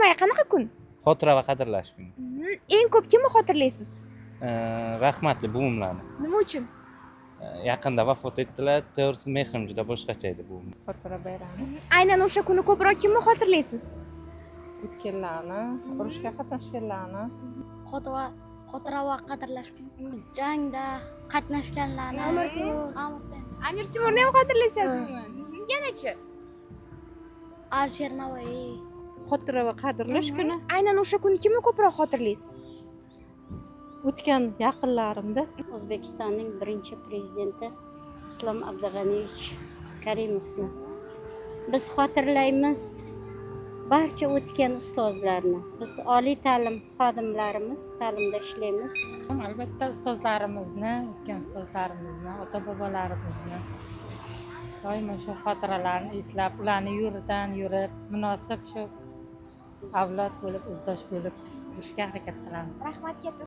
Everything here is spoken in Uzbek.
may qanaqa kun? Xotira va qadrlash kuni. Eng ko'p kimni xotirlaysiz? Rahmatli buvimlarni. Nima uchun? Yaqinda vafot etdilar. To'g'risi mehrim juda boshqacha edi buvimni. Xotira bayrami, Aynan o'sha kuni ko'proq kimni xotirlaysiz? o'tganlarni, urushga qatnashganlarni, xotira va qadrlash jangda qatnashganlarni Amir Temurni ham xotirlashadimi? Yanachi? Alisher Navoiy xotira va qadrlash kuni Aynan o'sha kuni kimni ko'proq xotirlaysiz? o'tgan yaqinlarimda. O'zbekistonning birinchi prezidenti Islom Abdug'aniyevich Karimovni biz xotirlaymiz. Barcha o'tgan ustozlarni, biz oliy ta'lim xodimlarimiz, ta'limda ishlaymiz. Albatta ustozlarimizni, o'tgan ustozlarimizni, ota-bobolarimizni doimo shu xotiralarni eslab, ularni yo'lidan yurib, munosib shu avlod bo'lib, izdosh bo'lib yurishga harakat qilamiz. Rahmat katta.